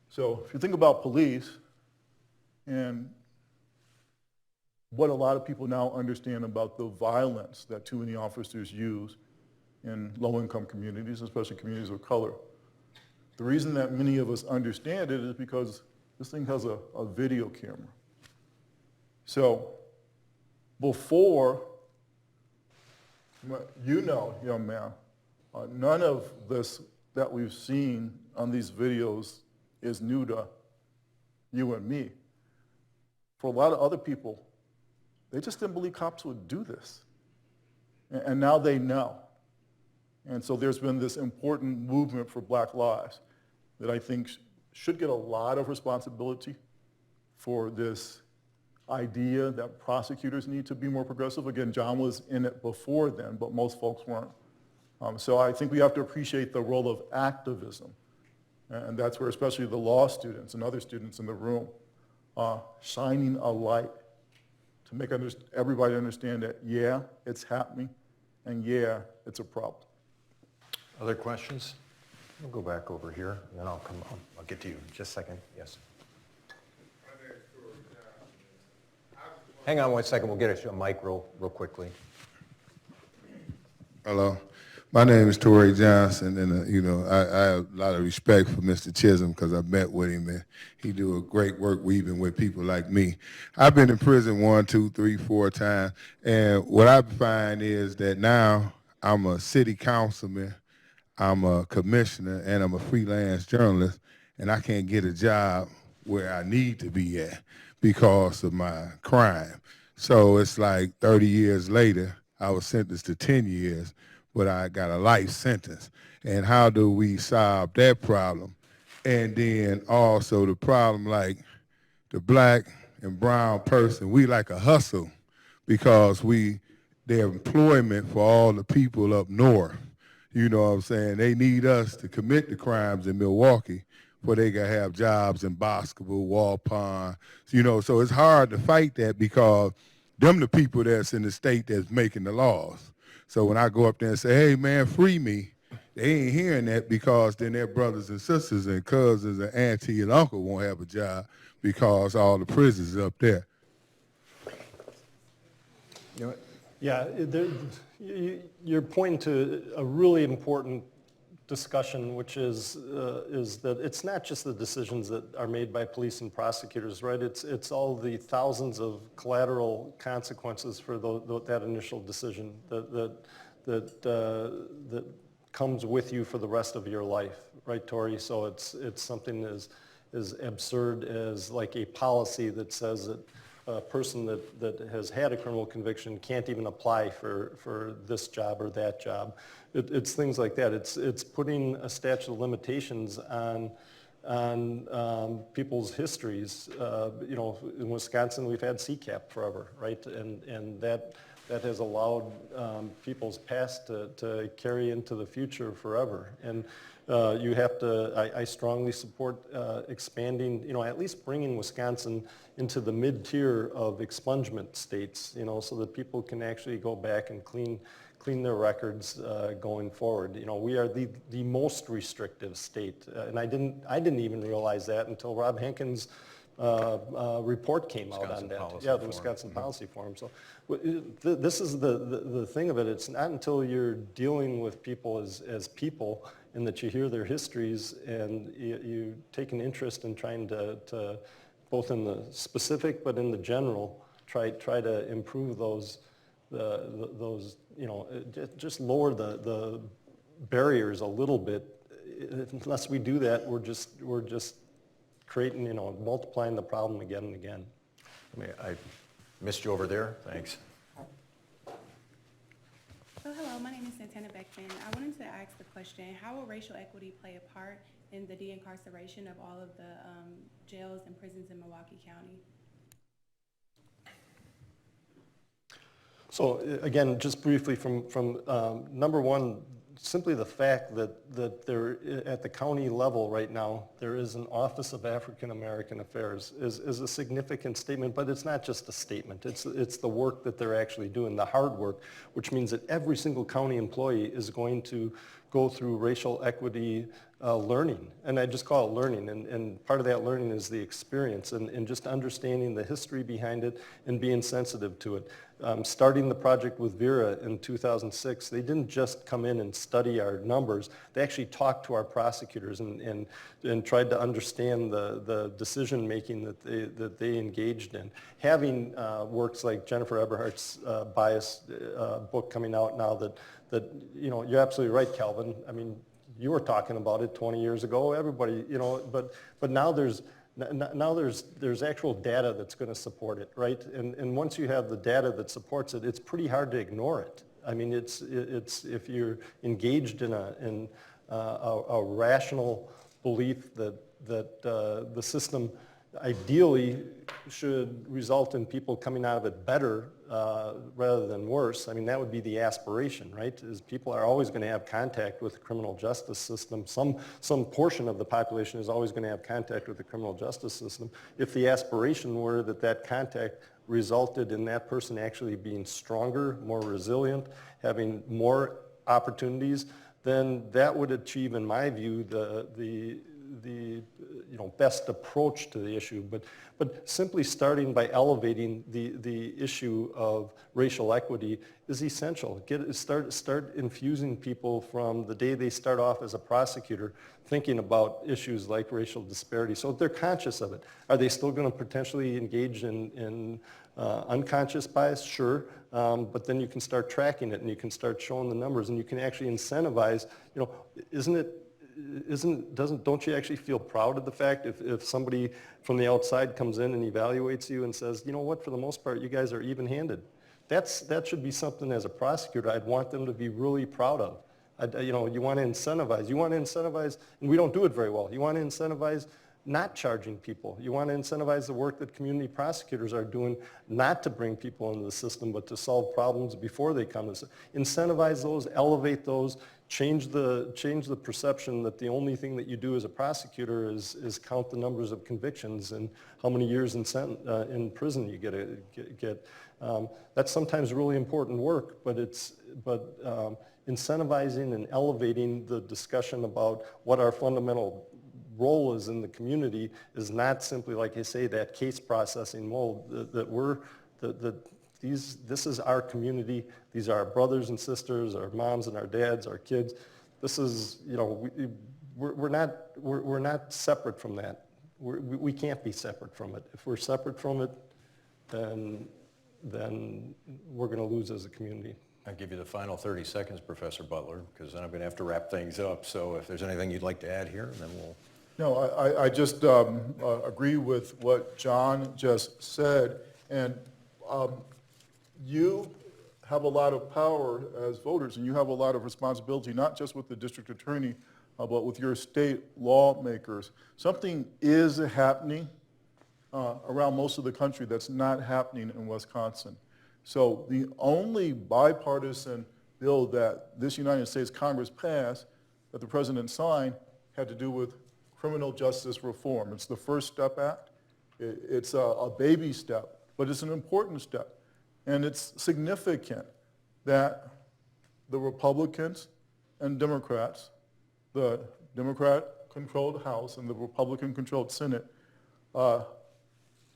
So if you think about police and what a lot of people now understand about the violence that too many officers use in low-income communities, especially communities of color, the reason that many of us understand it is because this thing has a video camera. So before, young man, none of this that we've seen on these videos is new to you and me. For a lot of other people, they just didn't believe cops would do this. And now they know. And so there's been this important movement for Black lives that I think should get a lot of responsibility for this idea that prosecutors need to be more progressive. Again, John was in it before then, but most folks weren't. So I think we have to appreciate the role of activism. And that's where especially the law students and other students in the room are shining a light to make everybody understand that, yeah, it's happening, and yeah, it's a problem. Other questions? We'll go back over here, and then I'll come on. I'll get to you in just a second. Yes. Hang on one second. We'll get a mic real quickly. Hello. My name is Torrey Johnson, and I have a lot of respect for Mr. Chisholm because I met with him, and he do a great work weaving with people like me. I've been in prison 1, 2, 3, 4 times, and what I find is that now I'm a city councilman, I'm a commissioner, and I'm a freelance journalist, and I can't get a job where I need to be at because of my crime. So it's like 30 years later, I was sentenced to 10 years, but I got a life sentence. And how do we solve that problem? And then also the problem like the black and brown person, we like a hustle because their employment for all the people up north. You know what I'm saying? They need us to commit the crimes in Milwaukee where they can have jobs in Boscoville, Walpond. So it's hard to fight that because them the people that's in the state that's making the laws. So when I go up there and say, hey, man, free me, they ain't hearing that because then their brothers and sisters and cousins and auntie and uncle won't have a job because all the prisons up there. You know what? Yeah, you're pointing to a really important discussion, which is that it's not just the decisions that are made by police and prosecutors, right? It's all the thousands of collateral consequences for that initial decision that comes with you for the rest of your life, right, Tori? So it's something as absurd as like a policy that says that a person that has had a criminal conviction can't even apply for this job or that job. It's things like that. It's putting a statute of limitations on people's histories. In Wisconsin, we've had CCAP forever, right? And that has allowed people's past to carry into the future forever. And you have to, I strongly support expanding, at least bringing Wisconsin into the mid-tier of expungement states, so that people can actually go back and clean their records going forward. We are the most restrictive state, and I didn't even realize that until Rob Hankins' report came out on that. Yeah, the Wisconsin Policy Forum. So this is the thing of it. It's not until you're dealing with people as people and that you hear their histories and you take an interest in trying to both in the specific but in the general, try to improve those just lower the barriers a little bit. Unless we do that, we're just creating, multiplying the problem again and again. I missed you over there. Thanks. So hello, my name is Santana Beckman. I wanted to ask the question, how will racial equity play a part in the de-incarceration of all of the jails and prisons in Milwaukee County? So again, just briefly from number one, simply the fact that there, at the county level right now, there is an Office of African American Affairs is a significant statement, but it's not just a statement. It's the work that they're actually doing, the hard work, which means that every single county employee is going to go through racial equity learning. And I just call it learning. And part of that learning is the experience and just understanding the history behind it and being sensitive to it. Starting the project with Vera in 2006, they didn't just come in and study our numbers. They actually talked to our prosecutors and tried to understand the decision making that they engaged in. Having works like Jennifer Eberhardt's bias book coming out now that you're absolutely right, Calvin. I mean, you were talking about it 20 years ago. Everybody, but now there's actual data that's going to support it, right? And once you have the data that supports it, it's pretty hard to ignore it. I mean, it's if you're engaged in a rational belief that the system ideally should result in people coming out of it better rather than worse. I mean, that would be the aspiration, right? Is people are always going to have contact with the criminal justice system. Some portion of the population is always going to have contact with the criminal justice system. If the aspiration were that contact resulted in that person actually being stronger, more resilient, having more opportunities, then that would achieve, in my view, the best approach to the issue. But simply starting by elevating the issue of racial equity is essential. Start infusing people from the day they start off as a prosecutor thinking about issues like racial disparity, so they're conscious of it. Are they still going to potentially engage in unconscious bias? Sure, but then you can start tracking it and you can start showing the numbers and you can actually incentivize. Don't you actually feel proud of the fact if somebody from the outside comes in and evaluates you and says, you know what, for the most part, you guys are even-handed? That should be something as a prosecutor I'd want them to be really proud of. You want to incentivize, and we don't do it very well. You want to incentivize not charging people. You want to incentivize the work that community prosecutors are doing, not to bring people into the system, but to solve problems before they come. Incentivize those, elevate those, change the perception that the only thing that you do as a prosecutor is count the numbers of convictions and how many years in prison you get. That's sometimes really important work, but incentivizing and elevating the discussion about what our fundamental role is in the community is not simply, like I say, that case processing mold this is our community. These are our brothers and sisters, our moms and our dads, our kids. This is, we're not separate from that. We can't be separate from it. If we're separate from it, then we're going to lose as a community. I'll give you the final 30 seconds, Professor Butler, because then I'm going to have to wrap things up. So if there's anything you'd like to add here, then we'll... No, I just agree with what John just said. And you have a lot of power as voters, and you have a lot of responsibility, not just with the district attorney, but with your state lawmakers. Something is happening around most of the country that's not happening in Wisconsin. So the only bipartisan bill that this United States Congress passed that the president signed had to do with criminal justice reform. It's the First Step Act. It's a baby step, but it's an important step. And it's significant that the Republicans and Democrats, the Democrat-controlled House and the Republican-controlled Senate,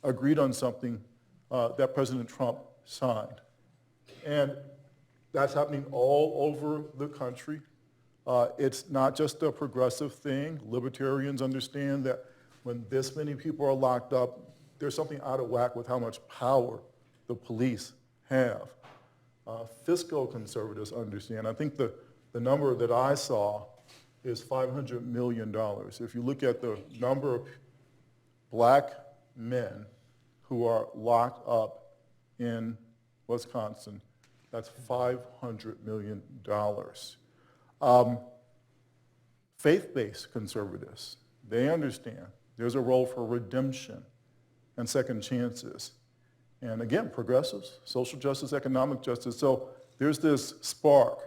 agreed on something that President Trump signed. And that's happening all over the country. It's not just a progressive thing. Libertarians understand that when this many people are locked up, there's something out of whack with how much power the police have. Fiscal conservatives understand. I think the number that I saw is $500 million. If you look at the number of black men who are locked up in Wisconsin, that's $500 million. Faith-based conservatives, they understand there's a role for redemption and second chances. And again, progressives, social justice, economic justice. So there's this spark,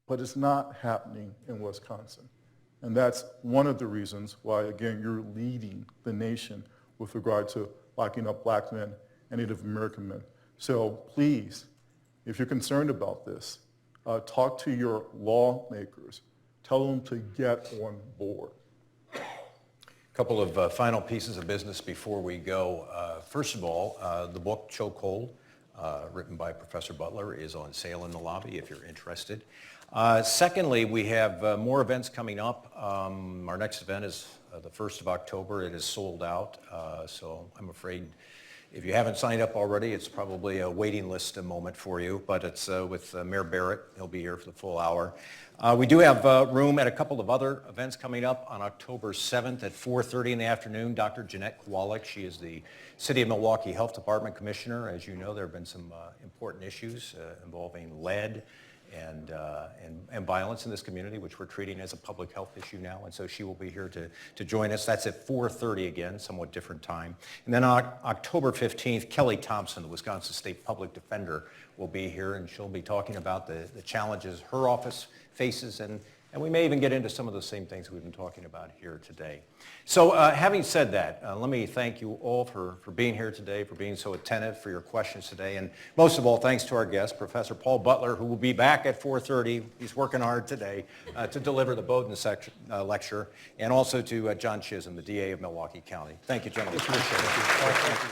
but it's not happening in Wisconsin. And that's one of the reasons why, again, you're leading the nation with regard to locking up black men and Native American men. So please, if you're concerned about this, talk to your lawmakers. Tell them to get on board. A couple of final pieces of business before we go. First of all, the book Chokehold, written by Professor Butler, is on sale in the lobby if you're interested. Secondly, we have more events coming up. Our next event is the 1st of October. It is sold out, so I'm afraid if you haven't signed up already, it's probably a waiting list moment for you, but it's with Mayor Barrett. He'll be here for the full hour. We do have room at a couple of other events coming up on October 7th at 4:30 in the afternoon. Dr. Jeanette Kowalik, she is the City of Milwaukee Health Department Commissioner. As you know, there have been some important issues involving lead and violence in this community, which we're treating as a public health issue now, and so she will be here to join us. That's at 4:30 again, somewhat different time. And then on October 15th, Kelly Thompson, the Wisconsin State Public Defender, will be here, and she'll be talking about the challenges her office faces, and we may even get into some of the same things we've been talking about here today. So having said that, let me thank you all for being here today, for being so attentive, for your questions today, and most of all, thanks to our guest, Professor Paul Butler, who will be back at 4:30. He's working hard today to deliver the Bowdoin lecture, and also to John Chisholm, the DA of Milwaukee County. Thank you, gentlemen. Appreciate it.